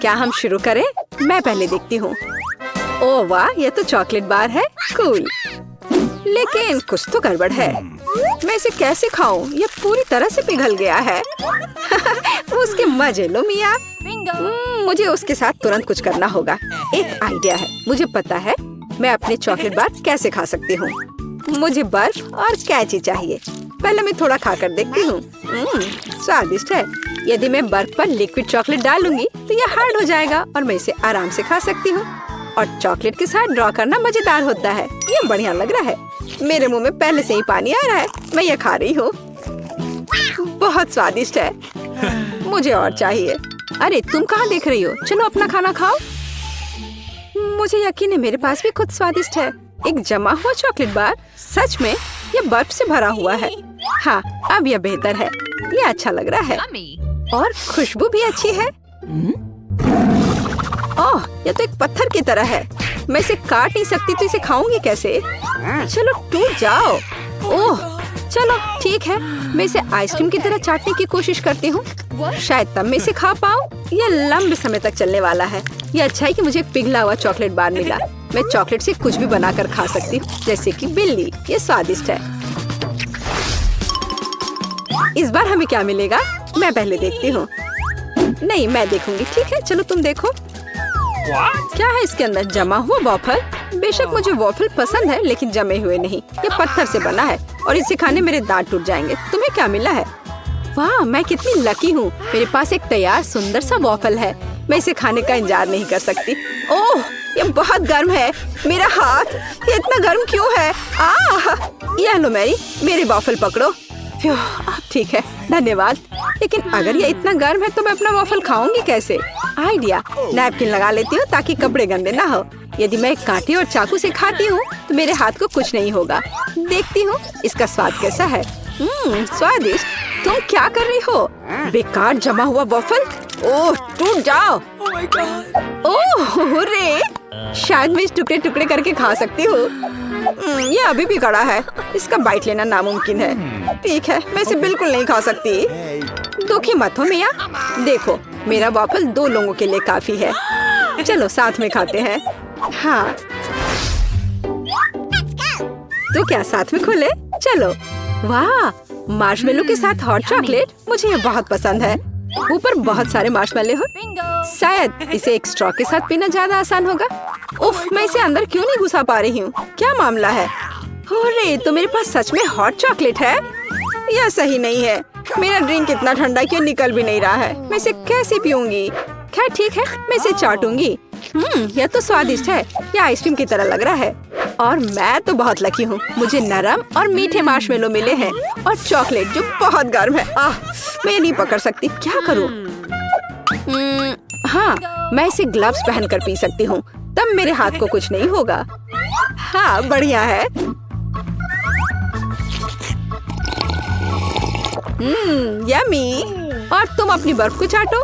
क्या हम शुरू करें? मैं पहले देखती हूँ। ओह वाह, ये तो चॉकलेट बार है। कूल। लेकिन कुछ तो गड़बड़ है। मैं इसे कैसे खाऊं? ये पूरी तरह से पिघल गया है। उसके मजे लो मिया। मुझे उसके साथ तुरंत कुछ करना होगा। एक आइडिया है। मुझे पता है मैं अपने चॉकलेट बार कैसे खा सकती हूँ। मुझे बर्फ और कैची चाहिए। पहले मैं थोड़ा खाकर देखती हूँ। स्वादिष्ट है। यदि मैं बर्फ पर लिक्विड चॉकलेट डालूंगी तो यह हार्ड हो जाएगा और मैं इसे आराम से खा सकती हूँ। और चॉकलेट के साथ ड्रॉ करना मजेदार होता है। ये बढ़िया लग रहा है। मेरे मुंह में पहले से ही पानी आ रहा है। मैं ये खा रही हूँ। बहुत स्वादिष्ट है। मुझे और चाहिए। अरे तुम कहाँ देख रही हो? चलो अपना खाना खाओ। मुझे यकीन है मेरे पास भी खुद स्वादिष्ट है। एक जमा हुआ चॉकलेट बार। सच में ये बर्फ से भरा हुआ है। हाँ, अब यह बेहतर है। ये अच्छा लग रहा है और खुशबू भी अच्छी है। ओह, यह तो एक पत्थर की तरह है। मैं इसे काट नहीं सकती तो इसे खाऊंगी कैसे? चलो टूट जाओ। ओह, चलो ठीक है। मैं इसे आइसक्रीम की तरह चाटने की कोशिश करती हूँ। शायद तब मैं इसे खा पाऊँ। यह लंबे समय तक चलने वाला है। यह अच्छा है कि मुझे एक पिघला हुआ चॉकलेट बार मिला। मैं चॉकलेट से कुछ भी बनाकर खा सकती हूँ, जैसे कि बिल्ली। ये स्वादिष्ट है। इस बार हमें क्या मिलेगा? मैं पहले देखती हूँ। नहीं, मैं देखूंगी। ठीक है, चलो तुम देखो। क्या है इसके अंदर? जमा हुआ वॉफल। बेशक मुझे वॉफल पसंद है, लेकिन जमे हुए नहीं। ये पत्थर से बना है और इसे खाने मेरे दांत टूट जाएंगे। तुम्हें क्या मिला है? वाह, मैं कितनी लकी हूँ। मेरे पास एक तैयार सुंदर सा वॉफल है। मैं इसे खाने का इंतजार नहीं कर सकती। ओह, ये बहुत गर्म है। मेरा हाथ, ये इतना गर्म क्यों है? ये लो मैरी, मेरे वॉफल पकड़ो। अब ठीक है, धन्यवाद। लेकिन अगर ये इतना गर्म है तो मैं अपना वॉफल खाऊंगी कैसे? आइडिया, नैपकिन लगा लेती हूँ ताकि कपड़े गंदे ना हो। यदि मैं कांटे और चाकू से खाती हूँ तो मेरे हाथ को कुछ नहीं होगा। देखती हूँ इसका स्वाद कैसा है। स्वादिष्ट। तुम क्या कर रही हो? बेकार जमा हुआ वॉफल। ओह, टूट जाओ। ओह रे, शायद मैं इस टुकड़े टुकड़े करके खा सकती हूँ। ये अभी भी कड़ा है। इसका बाइट लेना नामुमकिन है। ठीक है, मैं इसे बिल्कुल नहीं खा सकती। दुखी मत हो मिया। देखो, मेरा वॉफल 2 लोगों के लिए काफी है। चलो साथ में खाते हैं। हाँ, तो क्या साथ में खोले? चलो। वाह, मार्शमेलो के साथ हॉट चॉकलेट। मुझे ये बहुत पसंद है। ऊपर बहुत सारे मार्शमेलो हो। शायद इसे एक स्ट्रॉ के साथ पीना ज्यादा आसान होगा। उफ, मैं इसे अंदर क्यों नहीं घुसा पा रही हूँ? क्या मामला है? अरे, तो मेरे पास सच में हॉट चॉकलेट है। यह सही नहीं है। मेरा ड्रिंक इतना ठंडा क्यों निकल भी नहीं रहा है? मैं इसे कैसे पीऊंगी? खैर ठीक है, मैं इसे चाटूंगी। यह तो स्वादिष्ट है। यह आइसक्रीम की तरह लग रहा है। और मैं तो बहुत लकी हूँ। मुझे नरम और मीठे मार्शमेलो मिले हैं और चॉकलेट जो बहुत गर्म है। मैं नहीं पकड़ सकती। क्या करूँ? हाँ, मैं इसे ग्लव्स पहनकर पी सकती हूँ। तब मेरे हाथ को कुछ नहीं होगा। हाँ, बढ़िया है। यम्मी। और तुम अपनी बर्फ को चाटो।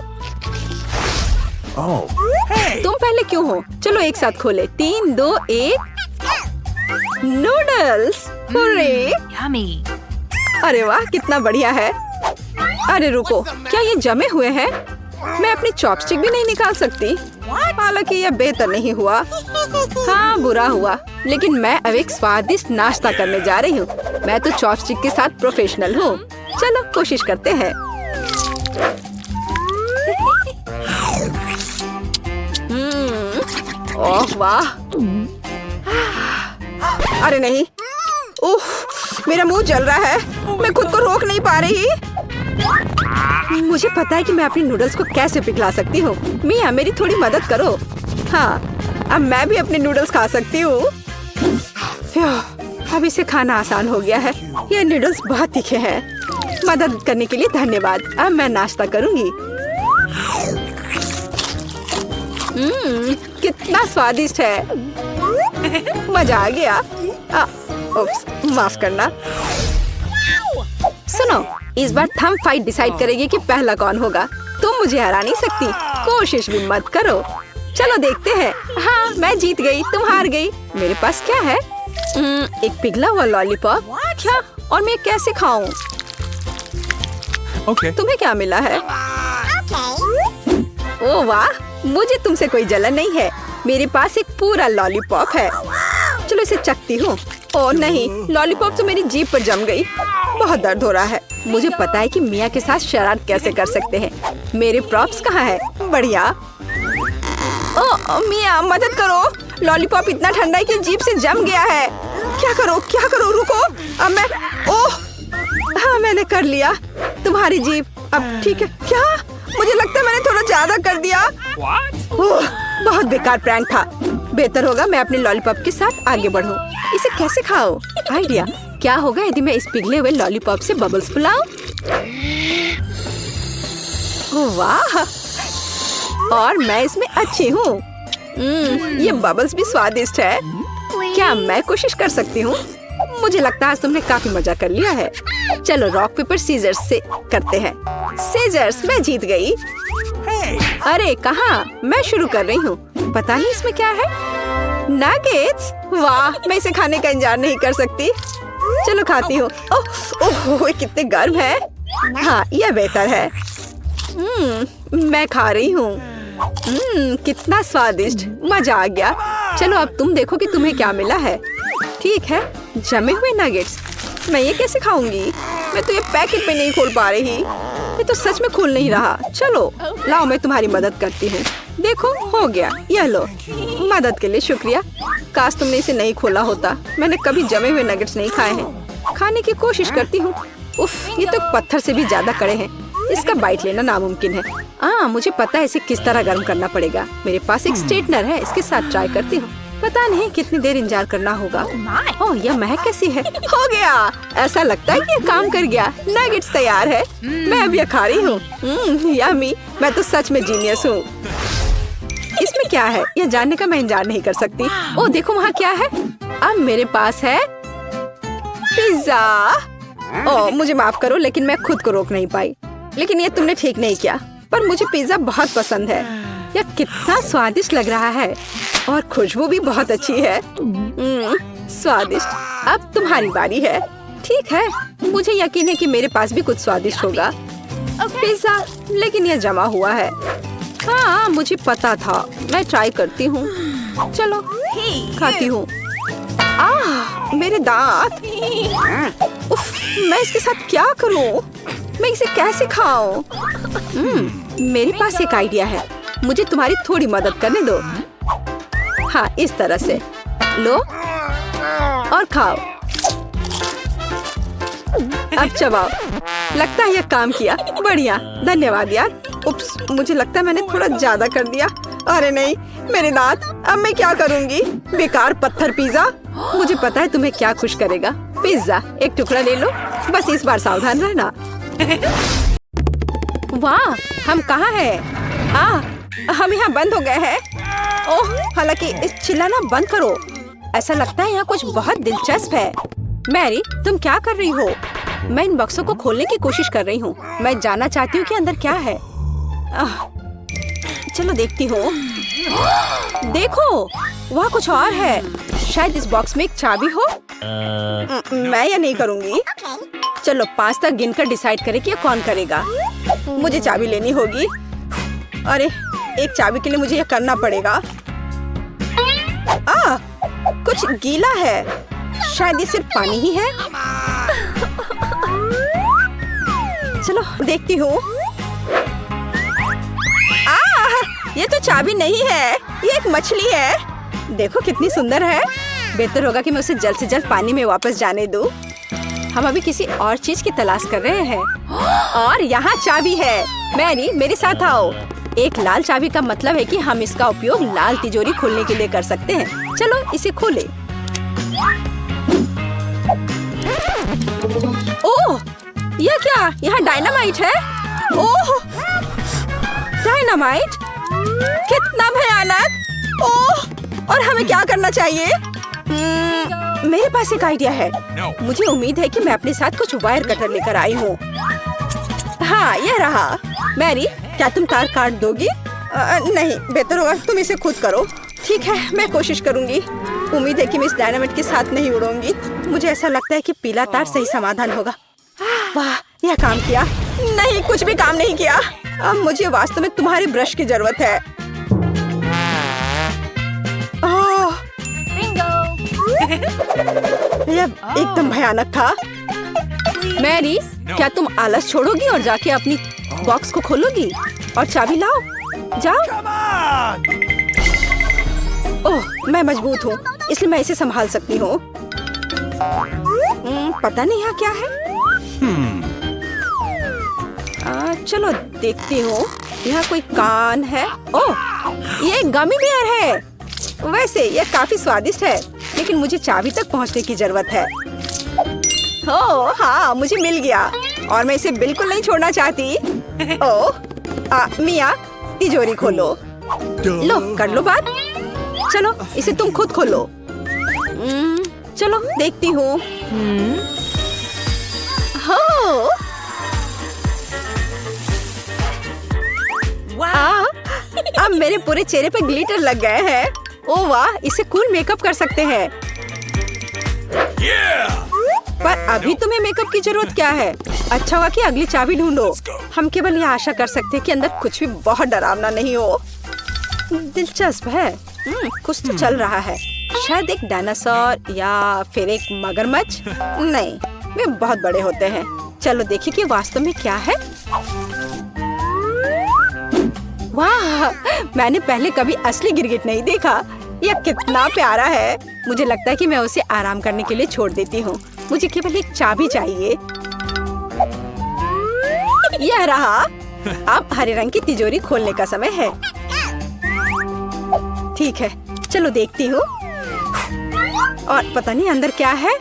तुम पहले क्यों हो? चलो एक साथ खोले। 3, 2, 1। नूडल्स। अरे वाह, कितना बढ़िया है। अरे रुको, क्या ये जमे हुए हैं? मैं अपनी चॉपस्टिक भी नहीं निकाल सकती। हालांकि यह बेहतर नहीं हुआ। हाँ, बुरा हुआ। लेकिन मैं अब एक स्वादिष्ट नाश्ता करने जा रही हूँ। मैं तो चॉपस्टिक के साथ प्रोफेशनल हूँ। चलो कोशिश करते हैं। ओह वाह। अरे नहीं। उफ, मेरा मुंह जल रहा है। मैं खुद को रोक नहीं पा रही। मुझे पता है कि मैं अपनी नूडल्स को कैसे पिघला सकती हूँ। मिया, मेरी थोड़ी मदद करो। हाँ, अब मैं भी अपने नूडल्स खा सकती हूँ। अब इसे खाना आसान हो गया है। ये नूडल्स बहुत तीखे हैं। मदद करने के लिए धन्यवाद। अब मैं नाश्ता करूँगी। कितना स्वादिष्ट है। मजा आ गया। माफ करना। सुनो, इस बार थंब फाइट डिसाइड करेगी कि पहला कौन होगा। तुम मुझे हरा नहीं सकती। कोशिश भी मत करो। चलो देखते हैं। हाँ, मैं जीत गई, तुम हार गई। मेरे पास क्या है? एक पिघला हुआ लॉलीपॉप। क्या? और मैं कैसे खाऊं? तुम्हें क्या मिला है? ओह वाह, मुझे तुमसे कोई जलन नहीं है। मेरे पास एक पूरा लॉलीपॉप है। चलो इसे चखती हूँ। ओह नहीं, लॉलीपॉप तो मेरी जीभ पर जम गई। बहुत दर्द हो रहा है। मुझे पता है कि मिया के साथ शरारत कैसे कर सकते हैं। मेरे प्रॉप्स कहाँ है? बढ़िया। ओह मिया मदद करो, लॉलीपॉप इतना ठंडा है कि जीभ से जम गया है। क्या करो, रुको। अब मैं ओह हाँ मैंने कर लिया। तुम्हारी जीभ अब ठीक है क्या? मुझे लगता है मैंने थोड़ा ज्यादा कर दिया। ओह बहुत बेकार प्रैंक था। बेहतर होगा मैं अपने लॉलीपॉप के साथ आगे बढ़ूं। इसे कैसे खाओ? आइडिया। क्या होगा यदि मैं इस पिघले हुए लॉलीपॉप से बबल्स फुलाऊं? वाह, और मैं इसमें अच्छी हूँ। ये बबल्स भी स्वादिष्ट है। क्या मैं कोशिश कर सकती हूँ? मुझे लगता है आज तुमने काफी मजा कर लिया है। चलो रॉक पेपर सीजर्स से करते हैं। सीजर्स, मैं जीत गई। अरे कहाँ? मैं शुरू कर रही हूँ। पता नहीं इसमें क्या है। नगेट्स, वाह मैं इसे खाने का इंतजार नहीं कर सकती। चलो खाती हूँ। ओह कितने गर्म है। हाँ यह बेहतर है। मैं खा रही हूँ। कितना स्वादिष्ट, मजा आ गया। चलो अब तुम देखो कि तुम्हें क्या मिला है। ठीक है, जमे हुए नगेट्स। मैं ये कैसे खाऊंगी? मैं तो ये पैकेट में नहीं खोल पा रही। ये तो सच में खुल नहीं रहा। चलो लाओ मैं तुम्हारी मदद करती हूँ। देखो हो गया। यह लो। मदद के लिए शुक्रिया। काश तुमने इसे नहीं खोला होता। मैंने कभी जमे हुए नगेट्स नहीं खाए हैं। खाने की कोशिश करती हूँ। उफ, ये तो पत्थर से भी ज्यादा कड़े हैं। इसका बाइट लेना नामुमकिन है। मुझे पता है इसे किस तरह गर्म करना पड़ेगा। मेरे पास एक स्ट्रेटनर है, इसके साथ ट्राई करती हूँ। पता नहीं कितनी देर इंतजार करना होगा। ओह यह महक कैसी है। हो गया, ऐसा लगता है कि ये काम कर गया। नगेट्स तैयार है। मैं अब यह खा रही हूँ। यम्मी, मैं तो सच में जीनियस हूँ। इसमें क्या है यह जानने का मैं इंतजार नहीं कर सकती। ओह देखो वहाँ क्या है। अब मेरे पास है पिज्जा। ओह मुझे माफ करो, लेकिन मैं खुद को रोक नहीं पाई। लेकिन ये तुमने ठीक नहीं किया। पर मुझे पिज्जा बहुत पसंद है। यह कितना स्वादिष्ट लग रहा है और खुशबू भी बहुत अच्छी है। स्वादिष्ट। अब तुम्हारी बारी है। ठीक है, मुझे यकीन है कि मेरे पास भी कुछ स्वादिष्ट होगा। पिज्जा, लेकिन यह जमा हुआ है। हाँ मुझे पता था। मैं ट्राई करती हूँ। चलो खाती हूँ। मेरे दांत। उफ, मैं इसके साथ क्या करूँ? मैं इसे कैसे खाऊं? मेरे पास एक आइडिया है। मुझे तुम्हारी थोड़ी मदद करने दो। हाँ इस तरह से लो और खाओ। अब चबाओ। लगता है यह काम किया। बढ़िया, धन्यवाद यार। उप्स, मुझे लगता है मैंने थोड़ा ज्यादा कर दिया। अरे नहीं, मेरे दांत। अब मैं क्या करूंगी? बेकार पत्थर पिज्जा। मुझे पता है तुम्हें क्या खुश करेगा। पिज्जा, एक टुकड़ा ले लो। बस इस बार सावधान रहना। वाह, हम कहाँ हैं? हम यहाँ बंद हो गए हैं। ओह, हालांकि चिल्लाना बंद करो। ऐसा लगता है यहाँ कुछ बहुत दिलचस्प है। मैरी, तुम क्या कर रही हो? मैं इन बक्सों को खोलने की कोशिश कर रही हूँ। मैं जानना चाहती हूँ कि अंदर क्या है। चलो देखती हूँ। देखो, वहाँ कुछ और है। शायद इस बॉक्स में एक चाबी हो। मैं ये नहीं करूँगी। चलो 5 तक गिनकर डिसाइड करें कि ये कौन करेगा। मुझे चाबी लेनी होगी। अरे, एक चाबी के लिए मुझे ये करना पड़ेगा। कुछ गीला है। शायद ये सिर्फ पानी ही है। चलो देखती हूँ। ये तो चाबी नहीं है, ये एक मछली है। देखो कितनी सुंदर है। बेहतर होगा कि मैं उसे जल्द से जल्द पानी में वापस जाने दूँ। हम अभी किसी और चीज की तलाश कर रहे हैं। और यहाँ चाबी है। मैरी, मेरे साथ आओ। एक लाल चाबी का मतलब है कि हम इसका उपयोग लाल तिजोरी खोलने के लिए कर सकते हैं। चलो इसे खोलें। ओह, यह क्या? यहाँ डायनामाइट है। ओह, डायनामाइट? कितना भयानक। ओह, और हमें क्या करना चाहिए? मेरे पास एक आइडिया है। मुझे उम्मीद है कि मैं अपने साथ कुछ वायर कटर लेकर आई हूँ। हाँ, यह रहा। मैरी, क्या तुम तार काट दोगी? नहीं, बेहतर होगा तुम इसे खुद करो। ठीक है, मैं कोशिश करूँगी। उम्मीद है कि मैं इस डायनामाइट के साथ नहीं उड़ूंगी। मुझे ऐसा लगता है कि पीला तार सही समाधान होगा। वाह, यह काम किया। नहीं, कुछ भी काम नहीं किया। अब मुझे वास्तव में तुम्हारे ब्रश की जरूरत है। यह एकदम भयानक था। मैरी, क्या तुम आलस छोड़ोगी और जाके अपनी बॉक्स को खोलोगी और चाबी लाओ? जाओ। ओह, मैं मजबूत हूँ, इसलिए मैं इसे संभाल सकती हूँ। पता नहीं यहाँ क्या है। चलो देखती हूँ। यहाँ कोई कान है। ओह, ये गमी बियर है। वैसे यह काफी स्वादिष्ट है, लेकिन मुझे चाबी तक पहुँचने की जरूरत है। ओह हाँ, मुझे मिल गया और मैं इसे बिल्कुल नहीं छोड़ना चाहती। ओह, मिया, तिजोरी खोलो। लो, कर लो बात। चलो, इसे तुम खुद खोलो। चलो देखती हूँ। अब मेरे पूरे चेहरे पे ग्लिटर लग गए हैं। ओह वाह, इसे कूल मेकअप कर सकते हैं। पर अभी तुम्हें मेकअप की जरूरत क्या है? अच्छा हुआ कि अगली चाबी ढूंढो। हम केवल यह आशा कर सकते हैं कि अंदर कुछ भी बहुत डरावना नहीं हो। दिलचस्प है। कुछ तो चल रहा है। शायद एक डायनासोर या फिर एक मगरमच्छ। नहीं, वे बहुत बड़े होते हैं। चलो देखिए कि वास्तव में क्या है। वाह, मैंने पहले कभी असली गिरगिट नहीं देखा। यह कितना प्यारा है। मुझे लगता है कि मैं उसे आराम करने के लिए छोड़ देती हूँ। मुझे केवल एक चाबी चाहिए। यह रहा। अब हरे रंग की तिजोरी खोलने का समय है। ठीक है, चलो देखती हूँ। और पता नहीं अंदर क्या है।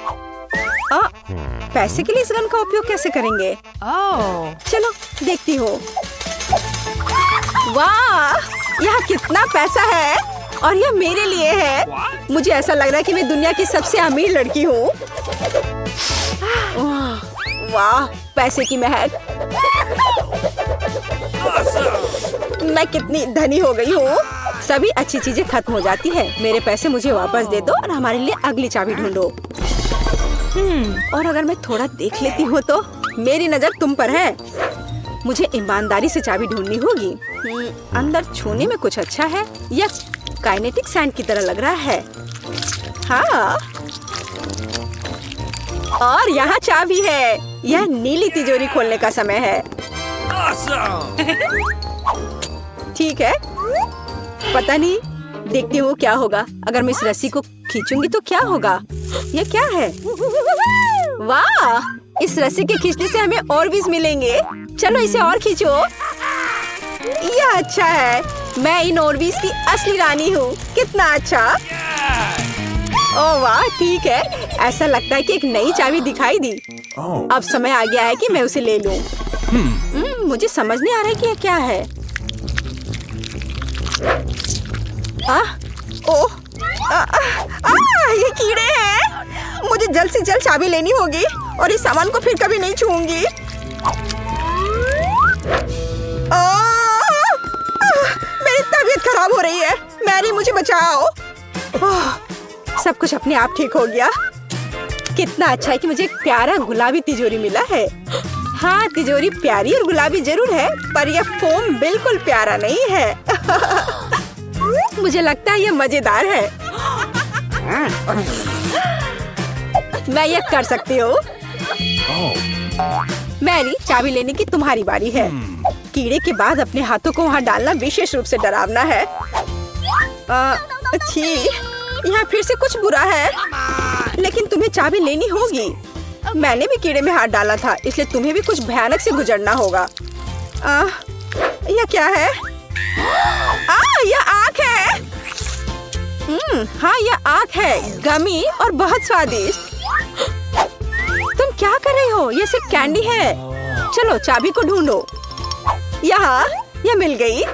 पैसे के लिए इस गन का उपयोग कैसे करेंगे? चलो देखती हूँ। वाह, यहाँ कितना पैसा है और यह मेरे लिए है। मुझे ऐसा लग रहा है कि मैं दुनिया की सबसे अमीर लड़की हूँ। वाह, पैसे की महक। मैं कितनी धनी हो गई हूँ। सभी अच्छी चीजें खत्म हो जाती है। मेरे पैसे मुझे वापस दे दो और हमारे लिए अगली चाबी ढूंढो। और अगर मैं थोड़ा देख लेती हूँ तो मेरी नजर तुम पर है। मुझे ईमानदारी से चाबी ढूंढनी होगी। अंदर छूने में कुछ अच्छा है। यह काइनेटिक सैंड की तरह लग रहा है। हाँ, और यहाँ चाबी है। यह नीली तिजोरी खोलने का समय है। ठीक है, पता नहीं, देखती हूँ क्या होगा। अगर मैं इस रस्सी को खींचूंगी तो क्या होगा? यह क्या है? वाह, इस रस्सी के खींचने से हमें और बीज मिलेंगे। चलो इसे और खींचो। यह अच्छा है। मैं इन ऑर्बिस की असली रानी हूँ। कितना अच्छा। ओह वाह, ठीक है। ऐसा लगता है कि एक नई चाबी दिखाई दी। अब समय आ गया है कि मैं उसे ले लूं। मुझे समझ नहीं आ रहा है कि यह क्या है। ओह, ये कीड़े हैं। मुझे जल्द से जल्द चाबी लेनी होगी और इस सामान को फिर कभी नहीं छूऊंगी। मेरी तबीयत खराब हो रही है। मैरी, मुझे बचाओ। सब कुछ अपने आप ठीक हो गया। कितना अच्छा है कि मुझे एक प्यारा गुलाबी तिजोरी मिला है। हाँ, तिजोरी प्यारी और गुलाबी जरूर है, पर यह फोम बिल्कुल प्यारा नहीं है। मुझे लगता है यह मजेदार है। मैं यह कर सकती हूँ। मैरी, चाबी लेने की तुम्हारी बारी है। कीड़े के बाद अपने हाथों को वहाँ डालना विशेष रूप से डरावना है। अच्छी, यहाँ फिर से कुछ बुरा है, लेकिन तुम्हें चाबी लेनी होगी। मैंने भी कीड़े में हाथ डाला था, इसलिए तुम्हें भी कुछ भयानक से गुजरना होगा। यह क्या है? यह आँख है। हाँ, यह आँख है, गमी और बहुत स्वादिष्ट। तुम क्या कर रही हो? यह सिर्फ कैंडी है। चलो चाबी को ढूंढो। यहाँ, यह मिल गई।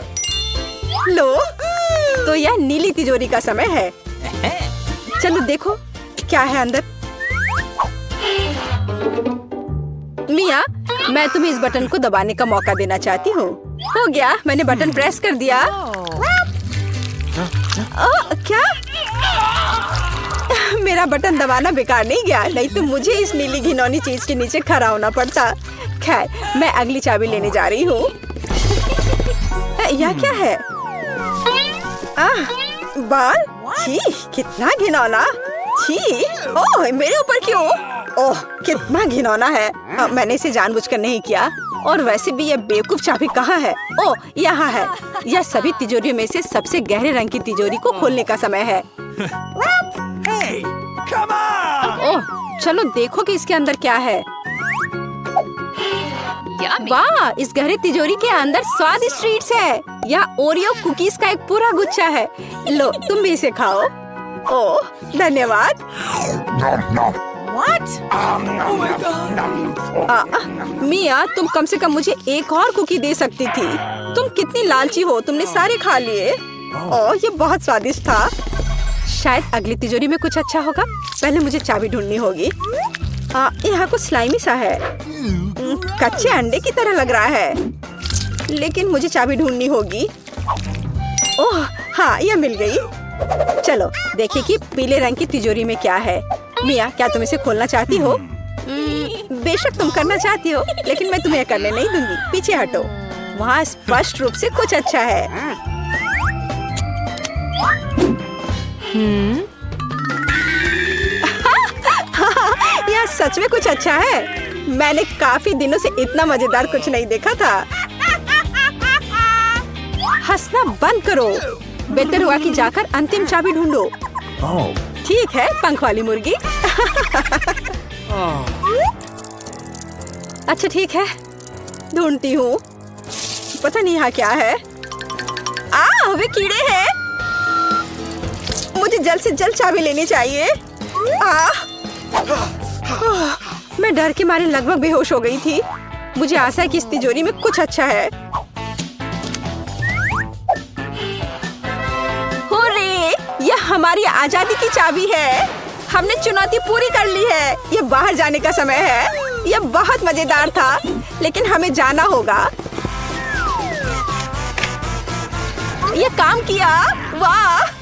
लो, तो यह नीली तिजोरी का समय है। चलो देखो क्या है अंदर। मिया, मैं तुम्हें इस बटन को दबाने का मौका देना चाहती हूँ। हो गया, मैंने बटन प्रेस कर दिया। क्या? मेरा बटन दबाना बेकार नहीं गया, नहीं तो मुझे इस नीली घिनौनी चीज के नीचे खड़ा होना पड़ता। खैर, मैं अगली चाबी लेने जा रही हूँ। यह क्या है? बाल? छी, कितना घिनौना। छी, ओह मेरे ऊपर क्यों? ओह कितना घिनौना है। मैंने इसे जानबूझकर नहीं किया। और वैसे भी ये बेवकूफ चाबी कहाँ है? ओह यहाँ है। यह सभी तिजोरियों में से सबसे गहरे रंग की तिजोरी को खोलने का समय है। ओह चलो देखो कि इसके अंदर क्या है। वाह, इस गहरी तिजोरी के अंदर स्वादिष्ट ट्रीट्स है। यहाँ ओरियो कुकीज का एक पूरा गुच्छा है। लो तुम भी इसे खाओ। ओह धन्यवाद। मिया, तुम कम से कम मुझे एक और कुकी दे सकती थी। तुम कितनी लालची हो, तुमने सारे खा लिए। ओह ये बहुत स्वादिष्ट था। शायद अगली तिजोरी में कुछ अच्छा होगा। पहले मुझे चाबी ढूंढनी होगी। यहाँ कुछ स्लाइमी सा है। कच्चे अंडे की तरह लग रहा है, लेकिन मुझे चाबी ढूंढनी होगी। ओह हाँ, यह मिल गई। चलो देखिए कि पीले रंग की तिजोरी में क्या है। मिया, क्या तुम इसे खोलना चाहती हो? बेशक तुम करना चाहती हो, लेकिन मैं तुम्हें करने नहीं दूंगी। पीछे हटो। वहाँ स्पष्ट रूप से कुछ अच्छा है। यह सच में कुछ अच्छा है। मैंने काफी दिनों से इतना मजेदार कुछ नहीं देखा था। हंसना बंद करो। बेहतर हुआ कि जाकर अंतिम चाबी ढूंढो। ठीक है पंख वाली मुर्गी। अच्छा ठीक है, ढूंढती हूँ। पता नहीं यहाँ क्या है। वे कीड़े हैं। मुझे जल्द से जल्द चाबी लेनी चाहिए। मैं डर के मारे लगभग बेहोश हो गई थी। मुझे आशा है कि इस तिजोरी में कुछ अच्छा है। हुर्रे! यह हमारी आजादी की चाबी है। हमने चुनौती पूरी कर ली है। ये बाहर जाने का समय है। यह बहुत मजेदार था, लेकिन हमें जाना होगा। यह काम किया। वाह!